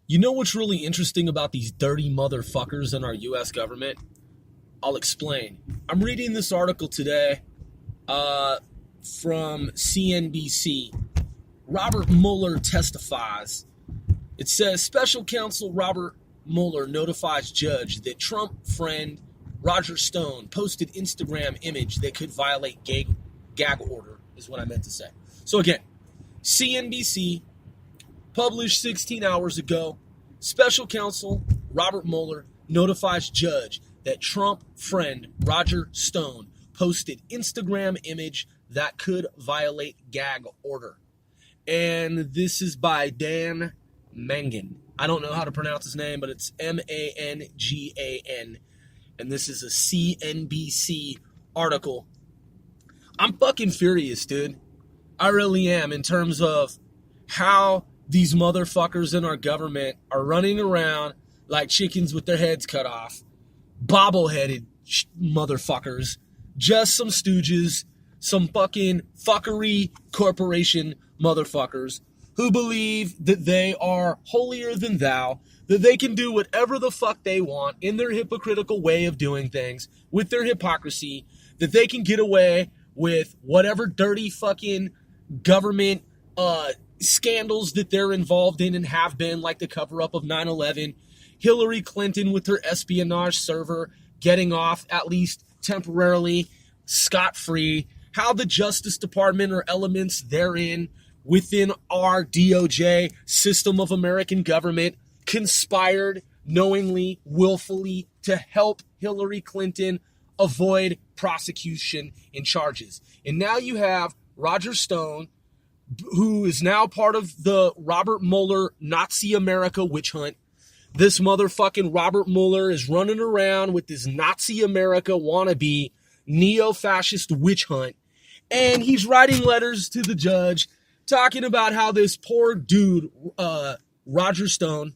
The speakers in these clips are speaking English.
You know what's really interesting about these dirty motherfuckers in our U.S. government? I'll explain. I'm reading this article today from CNBC. Robert Mueller testifies. It says, Special Counsel Robert Mueller notifies judge that Trump friend Roger Stone posted Instagram image that could violate gag order, is what I meant to say. So again, CNBC published 16 hours ago, Special Counsel Robert Mueller notifies judge that Trump friend Roger Stone posted Instagram image that could violate gag order. And this is by Dan Mangan. I don't know how to pronounce his name, but it's Mangan. And this is a CNBC article. I'm fucking furious, dude. I really am, in terms of how these motherfuckers in our government are running around like chickens with their heads cut off. Bobble-headed motherfuckers. Just some stooges. Some fucking fuckery corporation motherfuckers who believe that they are holier than thou, that they can do whatever the fuck they want in their hypocritical way of doing things, with their hypocrisy, that they can get away with whatever dirty fucking government scandals that they're involved in and have been, like the cover-up of 9/11, Hillary Clinton with her espionage server getting off, at least temporarily, scot-free, how the Justice Department or elements therein within our DOJ system of American government conspired knowingly, willfully to help Hillary Clinton avoid prosecution and charges. And now you have Roger Stone, who is now part of the Robert Mueller Nazi America witch hunt. This motherfucking Robert Mueller is running around with this Nazi America wannabe neo-fascist witch hunt. And he's writing letters to the judge talking about how this poor dude, Roger Stone,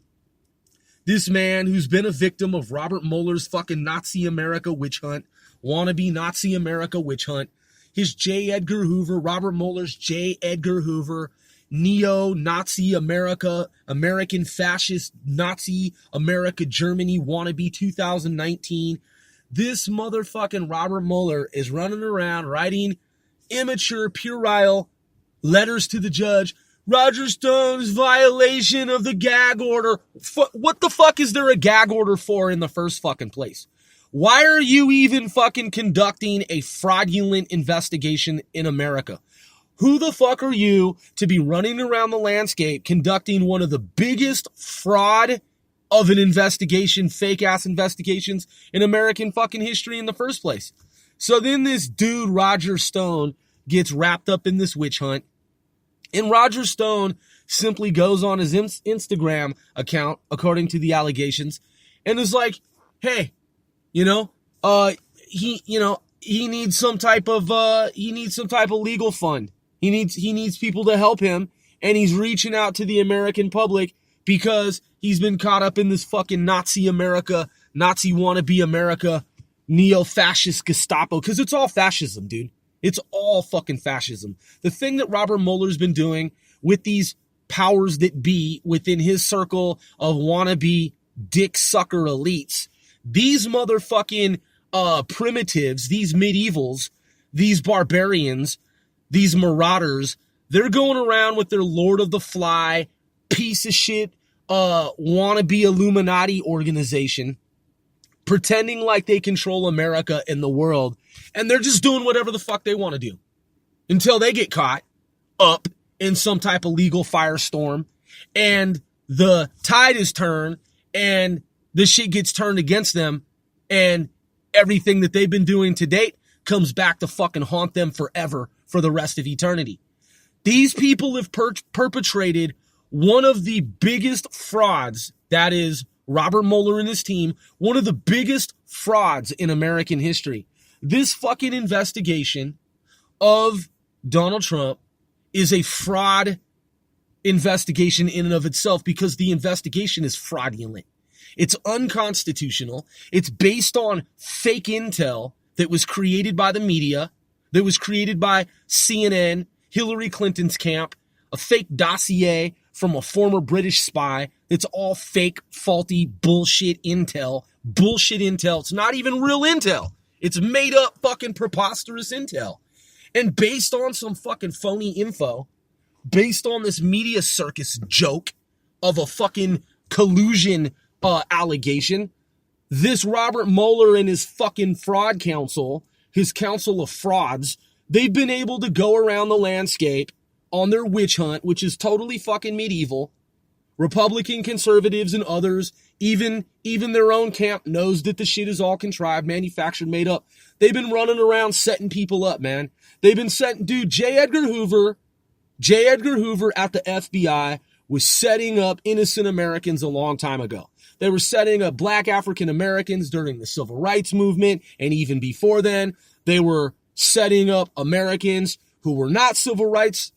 this man who's been a victim of Robert Mueller's fucking Nazi America witch hunt, wannabe Nazi America witch hunt, his J. Edgar Hoover, Robert Mueller's J. Edgar Hoover, neo-Nazi America, American fascist Nazi America Germany wannabe 2019. This motherfucking Robert Mueller is running around writing immature, puerile letters to the judge. Roger Stone's violation of the gag order. What the fuck is there a gag order for in the first fucking place? Why are you even fucking conducting a fraudulent investigation in America? Who the fuck are you to be running around the landscape conducting one of the biggest fraud of an investigation, fake-ass investigations in American fucking history in the first place? So then this dude, Roger Stone, gets wrapped up in this witch hunt. And Roger Stone simply goes on his Instagram account, according to the allegations, and is like, hey, he needs some type of legal fund. He needs people to help him, and he's reaching out to the American public because he's been caught up in this fucking Nazi America, Nazi wannabe America, neo-fascist Gestapo, because it's all fascism, dude. It's all fucking fascism. The thing that Robert Mueller's been doing with these powers that be within his circle of wannabe dick sucker elites, these motherfucking primitives, these medievals, these barbarians, these marauders, they're going around with their Lord of the Fly, piece of shit, wannabe Illuminati organization, pretending like they control America and the world, and they're just doing whatever the fuck they want to do until they get caught up in some type of legal firestorm, and the tide is turned, and the shit gets turned against them, and everything that they've been doing to date comes back to fucking haunt them forever for the rest of eternity. These people have perpetrated one of the biggest frauds, that is Robert Mueller and his team, one of the biggest frauds in American history. This fucking investigation of Donald Trump is a fraud investigation in and of itself, because the investigation is fraudulent. It's unconstitutional. It's based on fake intel that was created by the media, that was created by CNN, Hillary Clinton's camp, a fake dossier from a former British spy. It's all fake, faulty, bullshit intel. Bullshit intel. It's not even real intel. It's made up fucking preposterous intel. And based on some fucking phony info, based on this media circus joke of a fucking collusion allegation, this Robert Mueller and his fucking fraud council, his council of frauds, they've been able to go around the landscape on their witch hunt, which is totally fucking medieval. Republican conservatives and others, even their own camp knows that the shit is all contrived, manufactured, made up. They've been running around setting people up, man. They've been setting, dude, J. Edgar Hoover at the FBI was setting up innocent Americans a long time ago. They were setting up black African Americans during the civil rights movement, and even before then, they were setting up Americans who were not civil rights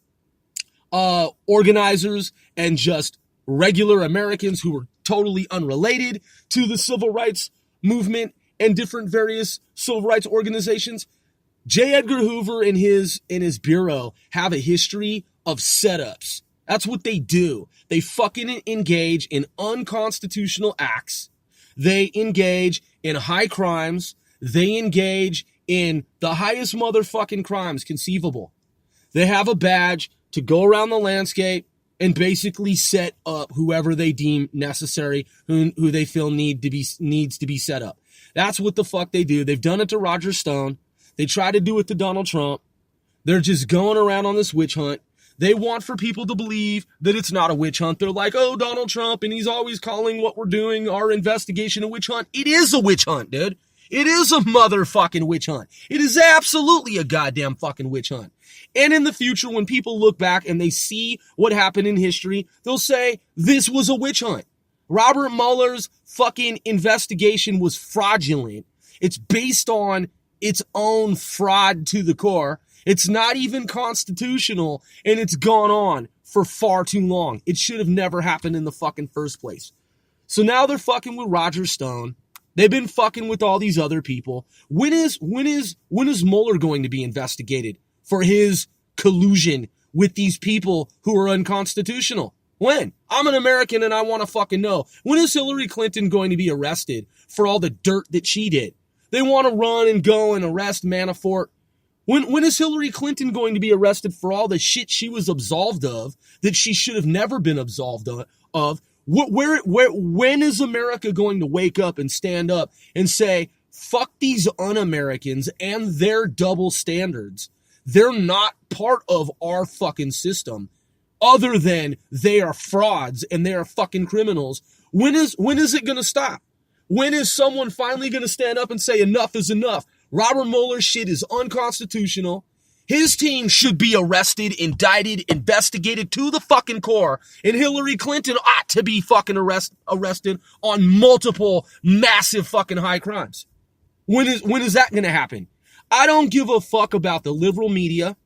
organizers and just regular Americans who were totally unrelated to the civil rights movement and different various civil rights organizations. J. Edgar Hoover and his bureau have a history of setups. That's what they do. They fucking engage in unconstitutional acts. They engage in high crimes. They engage in the highest motherfucking crimes conceivable. They have a badge to go around the landscape and basically set up whoever they deem necessary, who they feel needs to be set up. That's what the fuck they do. They've done it to Roger Stone. They try to do it to Donald Trump. They're just going around on this witch hunt. They want for people to believe that it's not a witch hunt. They're like, oh, Donald Trump, and he's always calling what we're doing our investigation a witch hunt. It is a witch hunt, dude. It is a motherfucking witch hunt. It is absolutely a goddamn fucking witch hunt. And in the future, when people look back and they see what happened in history, they'll say, this was a witch hunt. Robert Mueller's fucking investigation was fraudulent. It's based on its own fraud to the core. It's not even constitutional, and it's gone on for far too long. It should have never happened in the fucking first place. So now they're fucking with Roger Stone. They've been fucking with all these other people. When is Mueller going to be investigated for his collusion with these people who are unconstitutional? When? I'm an American and I want to fucking know. When is Hillary Clinton going to be arrested for all the dirt that she did? They want to run and go and arrest Manafort. When is Hillary Clinton going to be arrested for all the shit she was absolved of that she should have never been absolved of? When is America going to wake up and stand up and say, fuck these un-Americans and their double standards? They're not part of our fucking system other than they are frauds and they are fucking criminals. When is it going to stop? When is someone finally going to stand up and say enough is enough? Robert Mueller's shit is unconstitutional. His team should be arrested, indicted, investigated to the fucking core. And Hillary Clinton ought to be fucking arrested on multiple massive fucking high crimes. When is that going to happen? I don't give a fuck about the liberal media.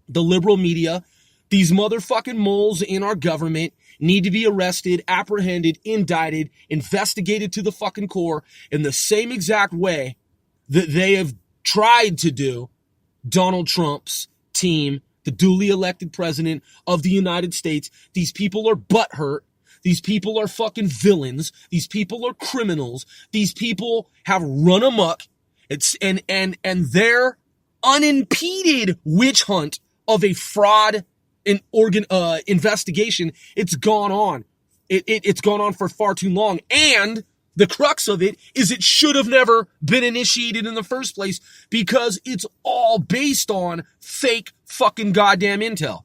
These motherfucking moles in our government need to be arrested, apprehended, indicted, investigated to the fucking core in the same exact way that they have tried to do Donald Trump's team, the duly elected president of the United States. These people are butthurt. These people are fucking villains. These people are criminals. These people have run amok. And their unimpeded witch hunt of a fraud investigation, it's gone on. It's gone on for far too long. And the crux of it is it should have never been initiated in the first place because it's all based on fake fucking goddamn intel.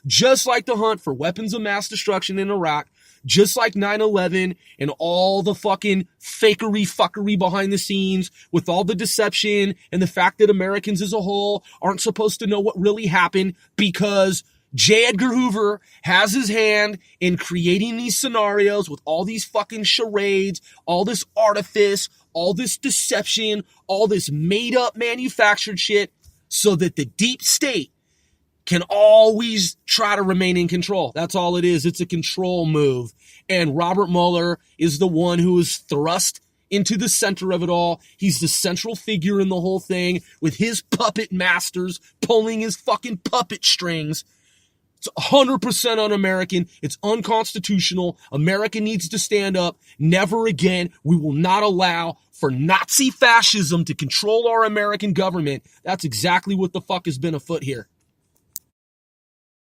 Just like the hunt for weapons of mass destruction in Iraq, just like 9/11 and all the fucking fuckery behind the scenes with all the deception and the fact that Americans as a whole aren't supposed to know what really happened because J. Edgar Hoover has his hand in creating these scenarios with all these fucking charades, all this artifice, all this deception, all this made up manufactured shit so that the deep state can always try to remain in control. That's all it is. It's a control move. And Robert Mueller is the one who is thrust into the center of it all. He's the central figure in the whole thing with his puppet masters pulling his fucking puppet strings It's 100% un-American. It's unconstitutional. America needs to stand up. Never again. We will not allow for Nazi fascism to control our American government. That's exactly what the fuck has been afoot here.